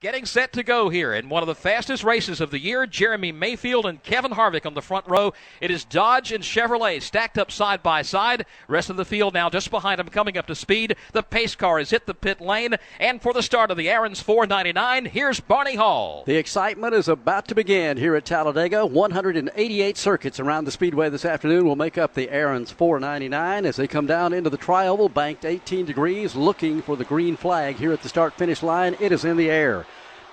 Getting set to go here in one of the fastest races of the year, Jeremy Mayfield and Kevin Harvick on the front row. It is Dodge and Chevrolet stacked up side by side. Rest of the field now just behind them, coming up to speed. The pace car has hit the pit lane. And for the start of the Aaron's 499, here's Barney Hall. The excitement is about to begin here at Talladega. 188 circuits around the speedway this afternoon will make up the Aaron's 499 as they come down into the tri-oval, banked 18 degrees, looking for the green flag here at the start-finish line. It is in the air.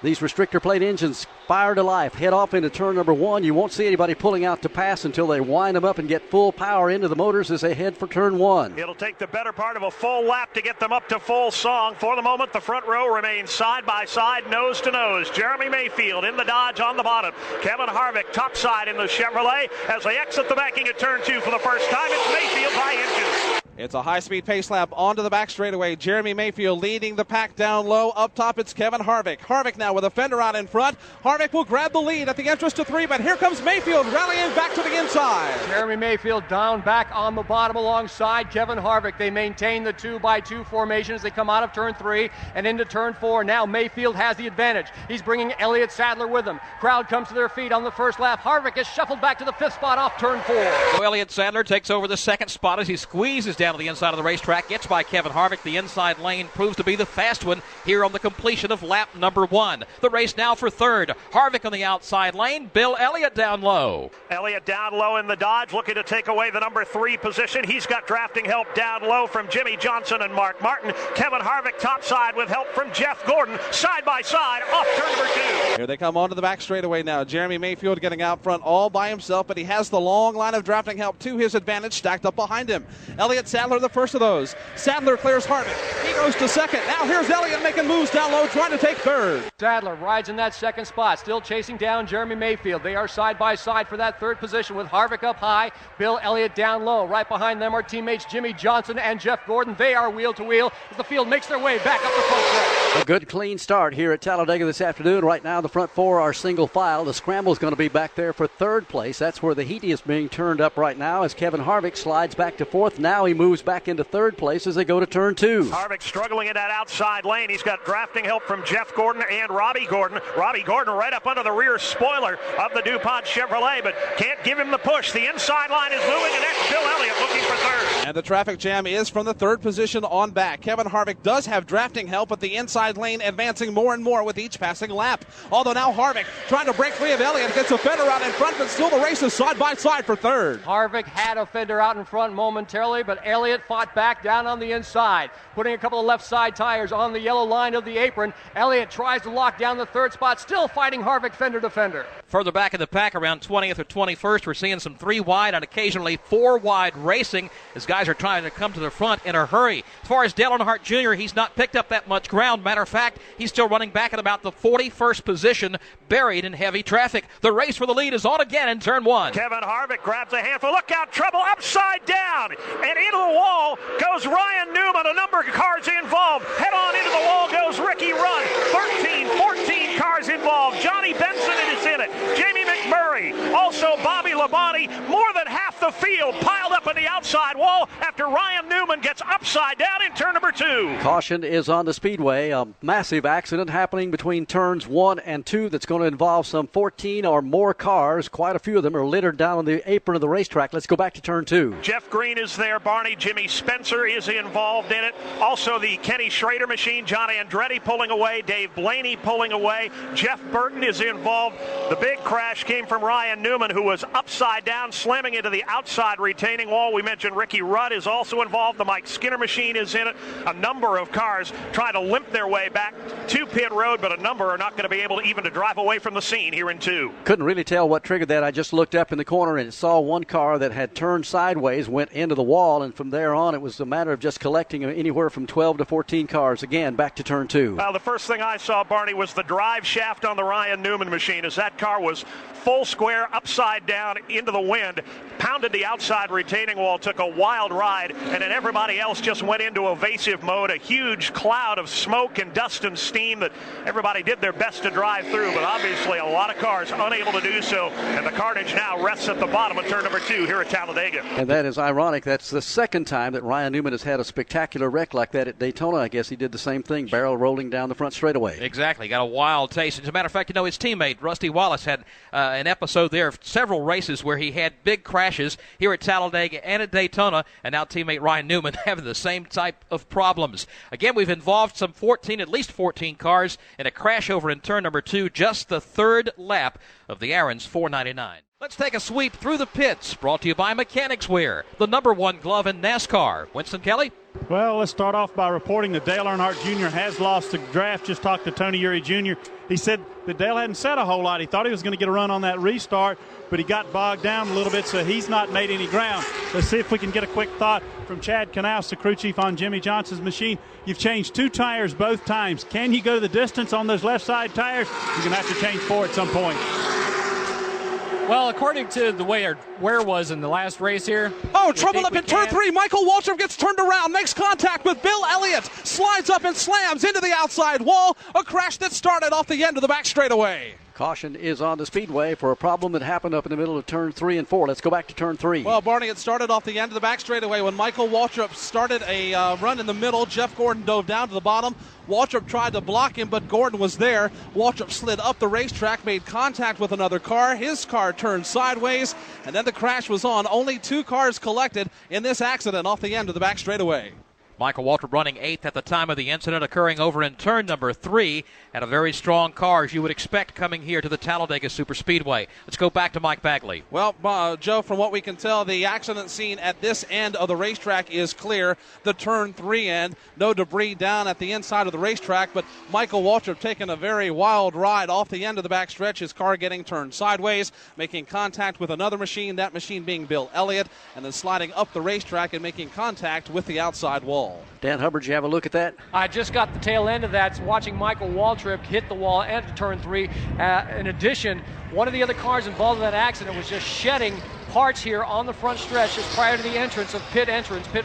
These restrictor plate engines fire to life, head off into turn number one. You won't see anybody pulling out to pass until they wind them up and get full power into the motors as they head for turn one. It'll take the better part of a full lap to get them up to full song. For the moment, the front row remains side by side, nose to nose. Jeremy Mayfield in the Dodge on the bottom. Kevin Harvick topside in the Chevrolet as they exit the banking at turn two for the first time. It's Mayfield by inches. It's a high-speed pace lap onto the back straightaway. Jeremy Mayfield leading the pack down low. Up top, it's Kevin Harvick. Harvick now with a fender out in front. Harvick will grab the lead at the entrance to three, but here comes Mayfield rallying back to the inside. Jeremy Mayfield down back on the bottom alongside Kevin Harvick. They maintain the 2x2 formation as they come out of turn three and into turn four. Now Mayfield has the advantage. He's bringing Elliott Sadler with him. Crowd comes to their feet on the first lap. Harvick is shuffled back to the fifth spot off turn four. So Elliott Sadler takes over the second spot as he squeezes down to the inside of the racetrack, gets by Kevin Harvick. The inside lane proves to be the fast one here on the completion of lap number one. The race now for third. Harvick on the outside lane, Bill Elliott down low. Elliott down low in the Dodge, looking to take away the number three position. He's got drafting help down low from Jimmy Johnson and Mark Martin. Kevin Harvick topside with help from Jeff Gordon, side by side off turn number two. Here they come onto the back straightaway now. Jeremy Mayfield getting out front all by himself, but he has the long line of drafting help to his advantage stacked up behind him. Elliott Sadler, the first of those. Sadler clears Harvick. He goes to second. Now here's Elliott making moves down low, trying to take third. Sadler rides in that second spot, still chasing down Jeremy Mayfield. They are side by side for that third position with Harvick up high, Bill Elliott down low. Right behind them are teammates Jimmy Johnson and Jeff Gordon. They are wheel to wheel as the field makes their way back up the front stretch. A good clean start here at Talladega this afternoon. Right now the front four are single file. The scramble is going to be back there for third place. That's where the heat is being turned up right now as Kevin Harvick slides back to fourth. Now he moves back into third place as they go to turn two. Harvick struggling in that outside lane. He's got drafting help from Jeff Gordon and Robbie Gordon. Robbie Gordon right up under the rear spoiler of the DuPont Chevrolet, but can't give him the push. The inside line is moving, and that's Bill Elliott looking for third. And the traffic jam is from the third position on back. Kevin Harvick does have drafting help, but the inside lane advancing more and more with each passing lap. Although now Harvick trying to break free of Elliott, gets a fender out in front, but still the race is side by side for third. Harvick had a fender out in front momentarily, but Elliott fought back down on the inside, putting a couple of left side tires on the yellow line of the apron. Elliott tries to lock down the third spot, still fighting Harvick fender to fender. Further back in the pack, around 20th or 21st, we're seeing some three wide and occasionally four wide racing as guys are trying to come to the front in a hurry. As far as Dale Earnhardt Jr., he's not picked up that much ground. Matter of fact, he's still running back at about the 41st position, buried in heavy traffic. The race for the lead is on again in turn one. Kevin Harvick grabs a handful. Look out, trouble, upside down, and into the wall goes Ryan Newman. A number of cars involved. Head on into the wall goes Ricky Rudd. 13, 14 cars involved. Johnny Benson is in it. Jamie McMurray. Also Bobby Labonte. More than half the field piled up on the outside wall after Ryan Newman gets upside down in turn number two. Caution is on the speedway. A massive accident happening between turns 1 and 2 that's going to involve some 14 or more cars. Quite a few of them are littered down on the apron of the racetrack. Let's go back to turn 2. Jeff Green is there. Barney. Jimmy Spencer is involved in it. Also the Kenny Schrader machine. John Andretti pulling away. Dave Blaney pulling away. Jeff Burton is involved. The big crash came from Ryan Newman, who was upside down, slamming into the outside retaining wall. We mentioned Ricky Rudd is also involved. The Mike Skinner machine is in it. A number of cars trying to limp their way back to pit road, but a number are not going to be able to even to drive away from the scene here in two. Couldn't really tell what triggered that. I just looked up in the corner and saw one car that had turned sideways, went into the wall, and from there on it was a matter of just collecting anywhere from 12 to 14 cars. Again, back to turn 2. Well, the first thing I saw, Barney, was the drive shaft on the Ryan Newman machine as that car was full square, upside down, into the wind, pounded rounded the outside retaining wall, took a wild ride, and then everybody else just went into evasive mode. A huge cloud of smoke and dust and steam that everybody did their best to drive through, but obviously a lot of cars unable to do so, and the carnage now rests at the bottom of turn number 2 here at Talladega. And that is ironic. That's the second time that Ryan Newman has had a spectacular wreck like that at Daytona. I guess he did the same thing, barrel rolling down the front straightaway. Exactly. Got a wild taste. As a matter of fact, his teammate, Rusty Wallace, had an episode there of several races where he had big crashes here at Talladega and at Daytona, and now teammate Ryan Newman having the same type of problems. Again, we've involved at least 14 cars in a crash over in turn number 2, just the third lap of the Aaron's 499. Let's take a sweep through the pits, brought to you by Mechanics Wear, the #1 glove in NASCAR. Winston Kelly? Well, let's start off by reporting that Dale Earnhardt Jr. has lost the draft. Just talked to Tony Eury Jr. He said that Dale hadn't said a whole lot. He thought he was going to get a run on that restart, but he got bogged down a little bit, so he's not made any ground. Let's see if we can get a quick thought from Chad Knaus, the crew chief on Jimmy Johnson's machine. You've changed 2 tires both times. Can you go the distance on those left side tires? You're going to have to change 4 at some point. Well, according to the way our wear was in the last race here. Oh, trouble up in turn 3. Michael Waltrip gets turned around, makes contact with Bill Elliott, slides up and slams into the outside wall. A crash that started off the end of the back straightaway. Caution is on the speedway for a problem that happened up in the middle of turn 3 and 4. Let's go back to turn 3. Well, Barney, it started off the end of the back straightaway when Michael Waltrip started a run in the middle. Jeff Gordon dove down to the bottom. Waltrip tried to block him, but Gordon was there. Waltrip slid up the racetrack, made contact with another car. His car turned sideways, and then the crash was on. Only 2 cars collected in this accident off the end of the back straightaway. Michael Waltrip running 8th at the time of the incident, occurring over in turn number 3, and a very strong car, as you would expect, coming here to the Talladega Superspeedway. Let's go back to Mike Bagley. Well, Joe, from what we can tell, the accident scene at this end of the racetrack is clear. The turn 3 end, no debris down at the inside of the racetrack, but Michael Waltrip taking a very wild ride off the end of the backstretch. His car getting turned sideways, making contact with another machine, that machine being Bill Elliott, and then sliding up the racetrack and making contact with the outside wall. Dan Hubbard, you have a look at that? I just got the tail end of that, watching Michael Waltrip hit the wall at turn 3. In addition, one of the other cars involved in that accident was just shedding parts here on the front stretch just prior to the entrance of pit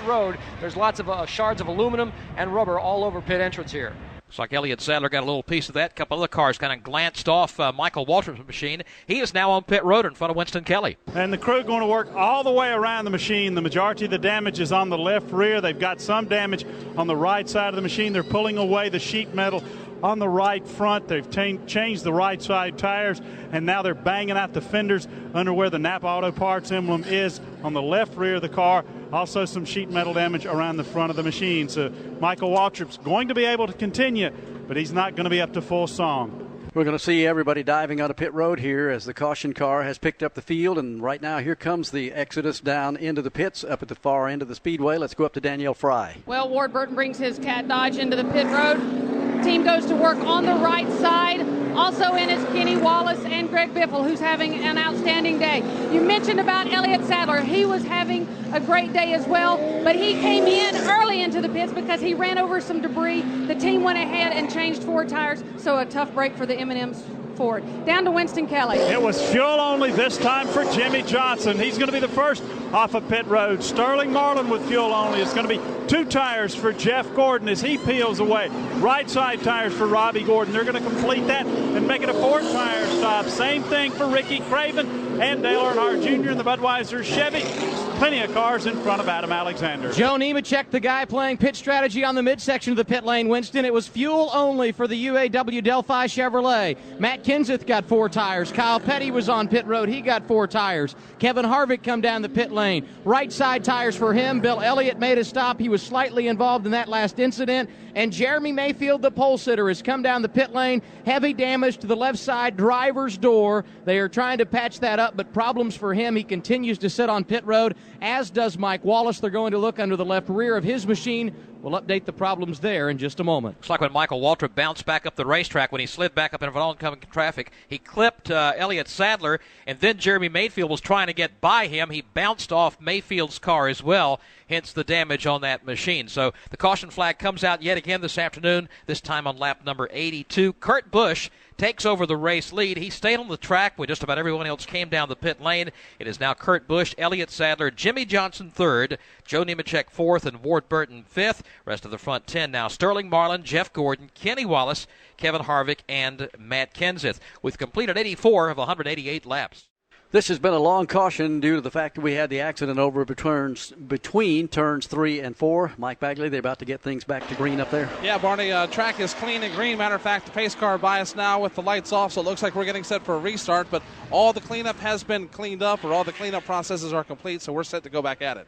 road. There's lots of shards of aluminum and rubber all over pit entrance here. Looks like Elliott Sadler got a little piece of that. A couple other cars kind of glanced off Michael Waltrip's machine. He is now on pit road in front of Winston Kelly. And the crew going to work all the way around the machine. The majority of the damage is on the left rear. They've got some damage on the right side of the machine. They're pulling away the sheet metal on the right front. They've changed the right side tires, and now they're banging out the fenders under where the Napa Auto Parts emblem is on the left rear of the car. Also some sheet metal damage around the front of the machine. So Michael Waltrip's going to be able to continue, but he's not going to be up to full song. We're going to see everybody diving onto pit road here as the caution car has picked up the field, and right now here comes the exodus down into the pits up at the far end of the speedway. Let's go up to Danielle Fry. Well, Ward Burton brings his Cat Dodge into the pit road. Team goes to work on the right side. Also in is Kenny Wallace and Greg Biffle, who's having an outstanding day. You mentioned about Elliott Sadler. He was having a great day as well, but he came in early into the pits because he ran over some debris. The team went ahead and changed 4 tires, so a tough break for the M&M's Ford. Down to Winston Kelly. It was fuel only this time for Jimmy Johnson. He's going to be the first off of pit road. Sterling Marlin with fuel only. It's going to be 2 tires for Jeff Gordon as he peels away. Right side tires for Robbie Gordon. They're going to complete that and make it a 4 tire stop. Same thing for Ricky Craven and Dale Earnhardt Jr. in the Budweiser Chevy. Plenty of cars in front of Adam Alexander. Joe Nemechek, the guy playing pit strategy on the midsection of the pit lane. Winston, it was fuel only for the UAW Delphi Chevrolet. Matt Kenseth got 4 tires. Kyle Petty was on pit road. He got 4 tires. Kevin Harvick come down the pit lane. Right side tires for him. Bill Elliott made a stop. He was slightly involved in that last incident. And Jeremy Mayfield, the pole sitter, has come down the pit lane. Heavy damage to the left side driver's door. They are trying to patch that up, but problems for him. He continues to sit on pit road, as does Mike Wallace. They're going to look under the left rear of his machine. We'll update the problems there in just a moment. Looks like when Michael Waltrip bounced back up the racetrack, when he slid back up in front of oncoming traffic, he clipped Elliott Sadler, and then Jeremy Mayfield was trying to get by him. He bounced off Mayfield's car as well, hence the damage on that machine. So the caution flag comes out yet again this afternoon, this time on lap number 82. Kurt Busch takes over the race lead. He stayed on the track when just about everyone else came down the pit lane. It is now Kurt Busch, Elliott Sadler, Jimmy Johnson third, Joe Nemechek fourth, and Ward Burton fifth. Rest of the front 10 now: Sterling Marlin, Jeff Gordon, Kenny Wallace, Kevin Harvick, and Matt Kenseth. We've completed 84 of 188 laps. This has been a long caution due to the fact that we had the accident over between turns 3 and 4. Mike Bagley, they're about to get things back to green up there. Yeah, Barney, track is clean and green. Matter of fact, the pace car by us now with the lights off, so it looks like we're getting set for a restart, but all the cleanup has been cleaned up, or all the cleanup processes are complete, so we're set to go back at it.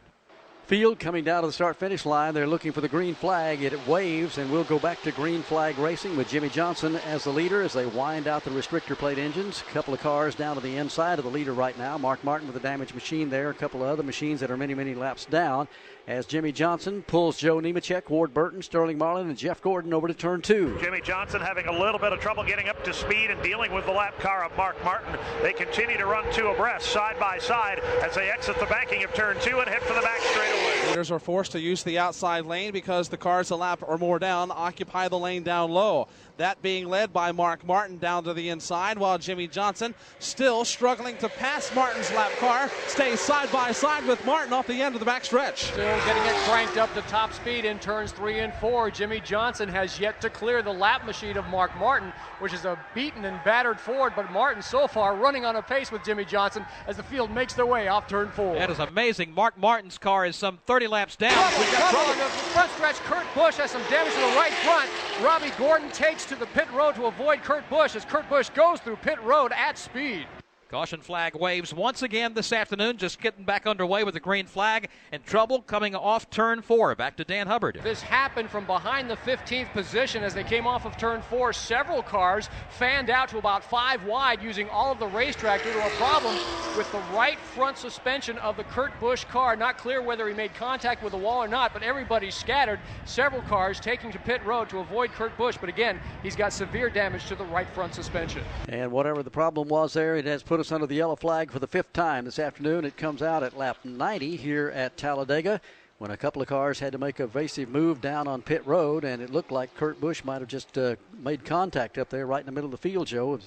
Field coming down to the start-finish line. They're looking for the green flag. It waves, and we'll go back to green flag racing with Jimmy Johnson as the leader as they wind out the restrictor plate engines. A couple of cars down to the inside of the leader right now. Mark Martin with a damaged machine there. A couple of other machines that are many, many laps down as Jimmy Johnson pulls Joe Nemechek, Ward Burton, Sterling Marlin, and Jeff Gordon over to turn 2. Jimmy Johnson having a little bit of trouble getting up to speed and dealing with the lap car of Mark Martin. They continue to run 2 abreast, side by side, as they exit the banking of turn 2 and head for the back straightaway. Leaders are forced to use the outside lane because the cars a lap or more down occupy the lane down low. That being led by Mark Martin down to the inside, while Jimmy Johnson, still struggling to pass Martin's lap car, stays side by side with Martin off the end of the back stretch. Still getting it cranked up to top speed in turns 3 and 4. Jimmy Johnson has yet to clear the lap machine of Mark Martin, which is a beaten and battered Ford, but Martin so far running on a pace with Jimmy Johnson as the field makes their way off turn 4. That is amazing. Mark Martin's car is some 30 laps down. Trouble on the front stretch. Kurt Busch has some damage to the right front. Robbie Gordon takes to the pit road to avoid Kurt Busch as Kurt Busch goes through pit road at speed. Caution flag waves once again this afternoon, just getting back underway with the green flag, and trouble coming off turn 4. Back to Dan Hubbard. This happened from behind the 15th position as they came off of turn 4. Several cars fanned out to about 5 wide using all of the racetrack due to a problem with the right front suspension of the Kurt Busch car. Not clear whether he made contact with the wall or not, but everybody scattered. Several cars taking to pit road to avoid Kurt Busch, but again, he's got severe damage to the right front suspension. And whatever the problem was there, it has put us under the yellow flag for the 5th time this afternoon. It comes out at lap 90 here at Talladega when a couple of cars had to make a evasive move down on pit road, and it looked like Kurt Busch might have just made contact up there right in the middle of the field, Joe.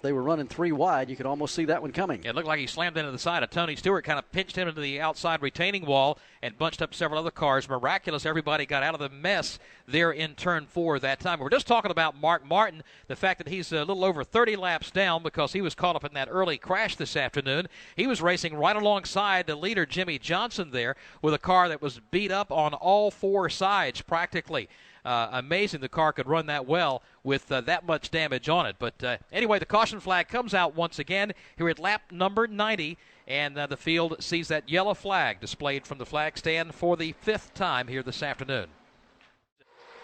They were running 3 wide. You could almost see that one coming. It looked like he slammed into the side of Tony Stewart, kind of pinched him into the outside retaining wall and bunched up several other cars. Miraculous, everybody got out of the mess there in turn 4 that time. We're just talking about Mark Martin, the fact that he's a little over 30 laps down because he was caught up in that early crash this afternoon. He was racing right alongside the leader, Jimmy Johnson, there with a car that was beat up on all 4 sides practically. Amazing the car could run that well with that much damage on it. But anyway, the caution flag comes out once again here at lap number 90, and the field sees that yellow flag displayed from the flag stand for the 5th time here this afternoon.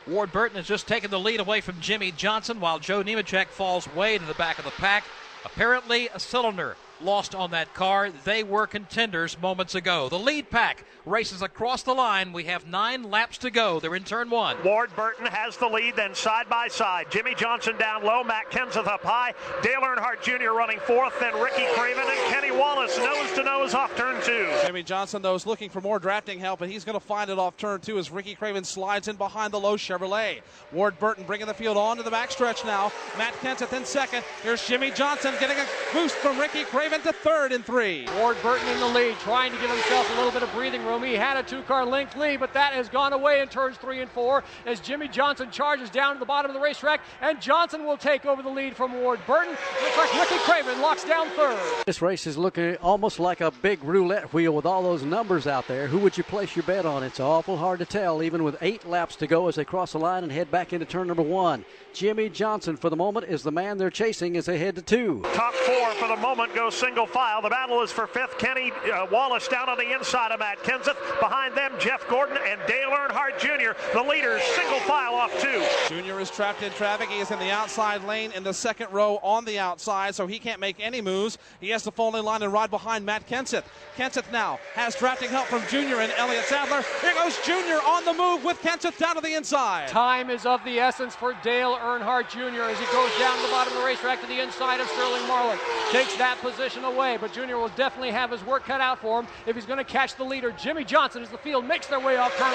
Ward Burton has just taken the lead away from Jimmy Johnson while Joe Nemechek falls way to the back of the pack. Apparently a cylinder lost on that car. They were contenders moments ago. The lead pack races across the line. We have 9 laps to go. They're in turn 1. Ward Burton has the lead, then side by side. Jimmy Johnson down low, Matt Kenseth up high, Dale Earnhardt Jr. running 4th, then Ricky Craven and Kenny Wallace nose to nose off turn 2. Jimmy Johnson, though, is looking for more drafting help, and he's going to find it off turn 2 as Ricky Craven slides in behind the low Chevrolet. Ward Burton bringing the field on to the backstretch now. Matt Kenseth in 2nd. Here's Jimmy Johnson getting a boost from Ricky Craven to 3rd in 3. Ward Burton in the lead, trying to give himself a little bit of breathing room. He had a 2-car length lead, but that has gone away in turns 3 and 4 as Jimmy Johnson charges down to the bottom of the racetrack, and Johnson will take over the lead from Ward Burton. Looks like Ricky Craven locks down 3rd. This race is looking almost like a big roulette wheel with all those numbers out there. Who would you place your bet on? It's awful hard to tell, even with 8 laps to go as they cross the line and head back into turn number 1. Jimmy Johnson, for the moment, is the man they're chasing as they head to 2. Top 4 for the moment goes single file. The battle is for fifth. Kenny Wallace down on the inside of Matt Kenseth. Behind them, Jeff Gordon and Dale Earnhardt Jr. The leaders single file off two. Junior is trapped in traffic. He is in the outside lane in the second row on the outside, so he can't make any moves. He has to fall in line and ride behind Matt Kenseth. Kenseth now has drafting help from Junior and Elliott Sadler. Here goes Junior on the move with Kenseth down to the inside. Time is of the essence for Dale Earnhardt Jr. as he goes down to the bottom of the racetrack to the inside of Sterling Marlin. Takes that position away, but Junior will definitely have his work cut out for him if he's going to catch the leader, Jimmy Johnson, as the field makes their way off turn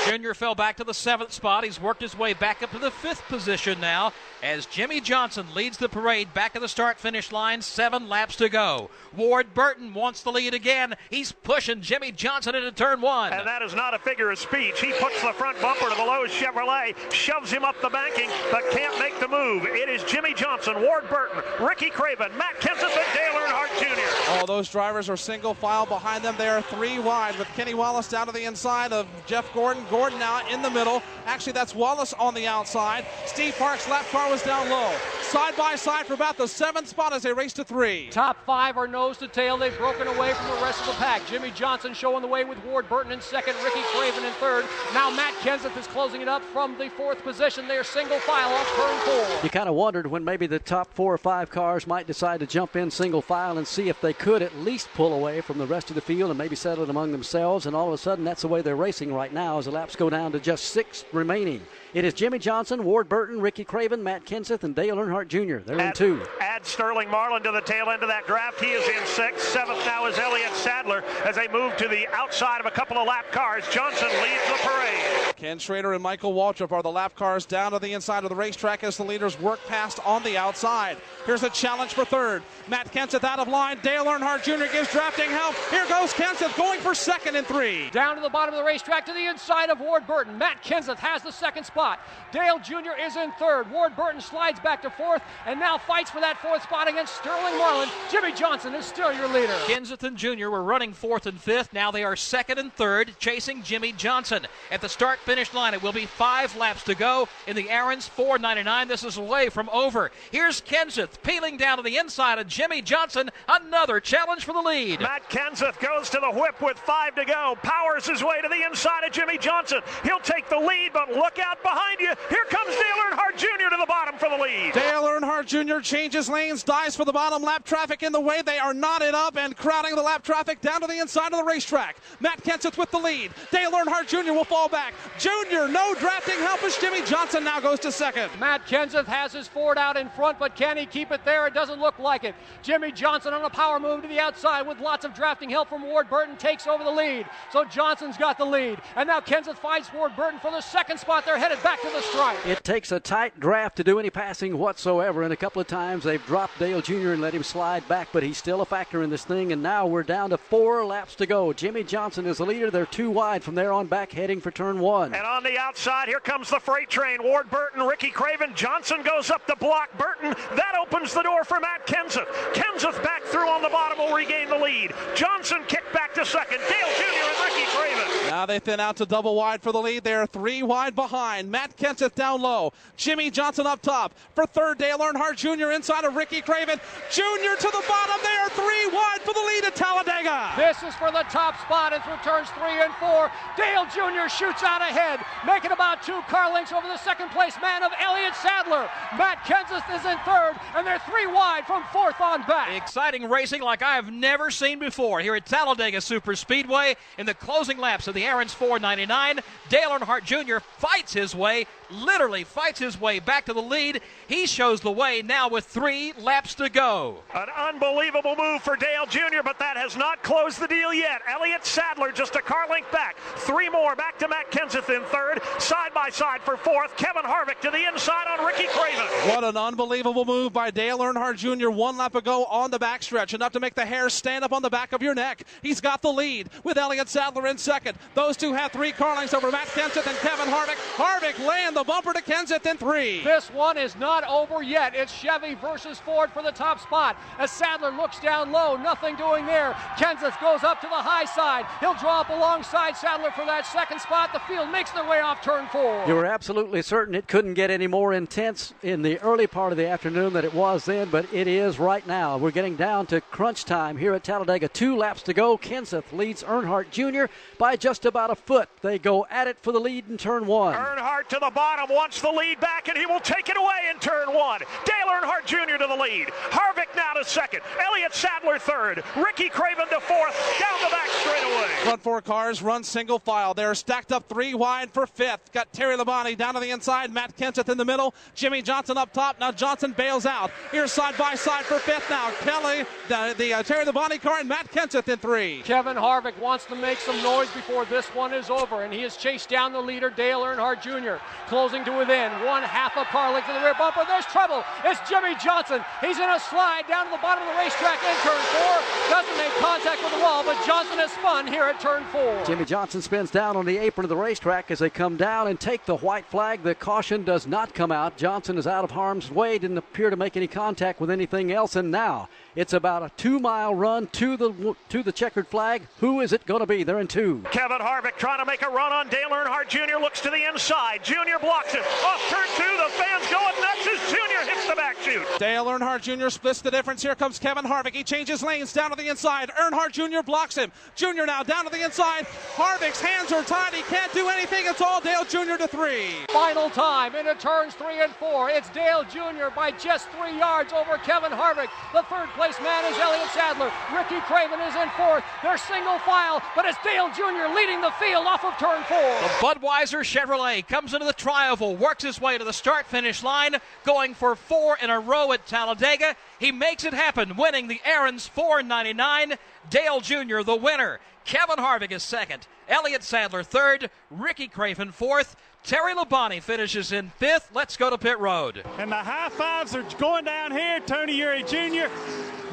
4. Junior fell back to the 7th spot. He's worked his way back up to the 5th position now as Jimmy Johnson leads the parade back at the start-finish line. 7 laps to go. Ward Burton wants the lead again. He's pushing Jimmy Johnson into turn 1. And that is not a figure of speech. He puts the front bumper to the Lowe's Chevrolet, shoves him up the banking, but can't make the move. It is Jimmy Johnson, Ward Burton, Ricky Craven, Matt Kenseth, and Dale Earnhardt Jr. All those drivers are single file behind them. They are 3 wide with Kenny Wallace down to the inside of Jeff Gordon. Gordon now in the middle. Actually, that's Wallace on the outside. Steve Park's lap car was down low. Side by side for about the 7th spot as they race to 3. Top 5 are nose to tail. They've broken away from the rest of the pack. Jimmy Johnson showing the way with Ward Burton in 2nd, Ricky Craven in 3rd. Now Matt Kenseth is closing it up from the 4th position. They are single file off turn 4. You kind of wondered when maybe the top 4 or 5 cars might decide to jump in single file and see if they could at least pull away from the rest of the field and maybe settle it among themselves. And all of a sudden, that's the way they're racing right now as the laps go down to just 6 remaining. It is Jimmy Johnson, Ward Burton, Ricky Craven, Matt Kenseth, and Dale Earnhardt Jr. They're in 2. Add Sterling Marlin to the tail end of that draft. He is in 6th. 7th now is Elliott Sadler as they move to the outside of a couple of lap cars. Johnson leads the parade. Ken Schrader and Michael Waltrip are the lap cars down to the inside of the racetrack as the leaders work past on the outside. Here's a challenge for 3rd. Matt Kenseth out of line. Dale Earnhardt Jr. gives drafting help. Here goes Kenseth going for 2nd and 3. Down to the bottom of the racetrack to the inside of Ward Burton. Matt Kenseth has the 2nd spot. Dale Jr. is in 3rd. Ward Burton slides back to 4th and now fights for that 4th spot against Sterling Marlin. Jimmy Johnson is still your leader. Kenseth and Jr. were running 4th and 5th. Now they are 2nd and 3rd, chasing Jimmy Johnson. At the start-finish line, it will be 5 laps to go in the Aaron's 499. This is away from over. Here's Kenseth peeling down to the inside of Jimmy Johnson. Another challenge for the lead. Matt Kenseth goes to the whip with 5 to go. Powers his way to the inside of Jimmy Johnson. He'll take the lead, but look out behind you. Here comes Dale Earnhardt Jr. to the bottom for the lead. Dale Earnhardt Jr. changes lanes, dives for the bottom. Lap traffic in the way. They are knotted up and crowding the lap traffic down to the inside of the racetrack. Matt Kenseth with the lead. Dale Earnhardt Jr. will fall back. Jr. no drafting help as Jimmy Johnson now goes to 2nd. Matt Kenseth has his Ford out in front, but can he keep it there? It doesn't look like it. Jimmy Johnson on a power move to the outside with lots of drafting help from Ward Burton takes over the lead. So Johnson's got the lead. And now Kenseth fights Ward Burton for the 2nd spot. They're headed back to the stripe. It takes a tight draft to do any passing whatsoever, and a couple of times they've dropped Dale Jr. and let him slide back, but he's still a factor in this thing, and now we're down to 4 laps to go. Jimmy Johnson is the leader. They're 2 wide from there on back, heading for turn 1. And on the outside, here comes the freight train. Ward Burton, Ricky Craven. Johnson goes up the block. Burton, that opens the door for Matt Kenseth. Kenseth back through on the bottom will regain the lead. Johnson kicked back to 2nd. Dale Jr. and Ricky Craven. Now they thin out to double wide for the lead. They're 3 wide behind. Matt Kenseth down low. Jimmy Johnson up top. For 3rd, Dale Earnhardt Jr. inside of Ricky Craven. Jr. to the bottom. They are 3 wide for the lead at Talladega. This is for the top spot and through turns 3 and 4. Dale Jr. shoots out ahead, making about 2 car lengths over the 2nd place man of Elliott Sadler. Matt Kenseth is in 3rd, and they're 3 wide from 4th on back. Exciting racing like I have never seen before here at Talladega Superspeedway in the closing laps of the Aaron's 499. Dale Earnhardt Jr. fights his way, literally fights his way back to the lead. He shows the way now with 3 laps to go. An unbelievable move for Dale Jr., but that has not closed the deal yet. Elliott Sadler just a car length back. 3 more back to Matt Kenseth in 3rd. Side by side for 4th. Kevin Harvick to the inside on Ricky Craven. What an unbelievable move by Dale Earnhardt Jr. 1 lap ago on the backstretch, enough to make the hair stand up on the back of your neck. He's got the lead with Elliott Sadler in 2nd. Those two have 3 car lengths over Matt Kenseth and Kevin Harvick. Harvick lands the bumper to Kenseth in 3. This one is not over yet. It's Chevy versus Ford for the top spot. As Sadler looks down low, nothing doing there. Kenseth goes up to the high side. He'll draw up alongside Sadler for that second spot. The field makes their way off turn 4. You were absolutely certain it couldn't get any more intense in the early part of the afternoon than it was then, but it is right now. We're getting down to crunch time here at Talladega. 2 laps to go. Kenseth leads Earnhardt Jr. by just about a foot. They go at it for the lead in turn 1. Earnhardt to the bottom, wants the lead back, and he will take it away in turn 1. Dale Earnhardt Jr. to the lead. Harvick now to second. Elliott Sadler third. Ricky Craven to fourth. Down the back straightaway. Front 4 cars run single file. They're stacked up 3 wide for 5th. Got Terry Labonte down to the inside. Matt Kenseth in the middle. Jimmy Johnson up top. Now Johnson bails out. Here's side by side for 5th now. Kelly, the Terry Labonte car, and Matt Kenseth in 3. Kevin Harvick wants to make some noise before this one is over, and he has chased down the leader, Dale Earnhardt Jr., closing to within 1/2 a car length of the rear bumper. There's trouble. It's Jimmy Johnson. He's in a slide down to the bottom of the racetrack in turn 4. Doesn't make contact with the wall, but Johnson has spun here at turn 4. Jimmy Johnson spins down on the apron of the racetrack as they come down and take the white flag. The caution does not come out. Johnson is out of harm's way, didn't appear to make any contact with anything else, and now it's about a 2-mile run to the checkered flag. Who is it going to be? They're in 2. Kevin Harvick trying to make a run on Dale Earnhardt Jr. Looks to the inside. Jr. blocks it. Off turn 2. The fans going nuts as Jr. hits the back chute. Dale Earnhardt Jr. splits the difference. Here comes Kevin Harvick. He changes lanes down to the inside. Earnhardt Jr. blocks him. Jr. now down to the inside. Harvick's hands are tied. He can't do anything. It's all Dale Jr. to 3. Final time into turns 3 and 4. It's Dale Jr. by just 3 yards over Kevin Harvick. The third place man is Elliott Sadler. Ricky Craven is in 4th. They're single file, but it's Dale Jr. leading the field off of turn 4. The Budweiser Chevrolet comes into the tri-oval, works his way to the start-finish line, going for 4 in a row at Talladega. He makes it happen, winning the Aaron's 499. Dale Jr. the winner. Kevin Harvick is second. Elliott Sadler third. Ricky Craven fourth. Terry Labonte finishes in 5th. Let's go to pit road. And the high fives are going down here. Tony Uri Jr.,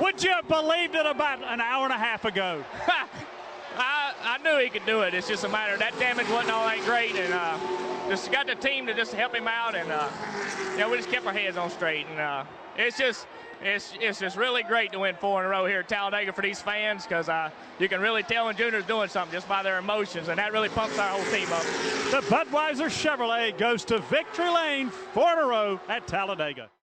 would you have believed it about an hour and a half ago? I knew he could do it. It's just a matter of that damage wasn't all that great, and just got the team to just help him out, and we just kept our heads on straight, and it's just really great to win 4 in a row here at Talladega for these fans, because you can really tell when Junior's doing something just by their emotions, and that really pumps our whole team up. The Budweiser Chevrolet goes to victory lane 4 in a row at Talladega.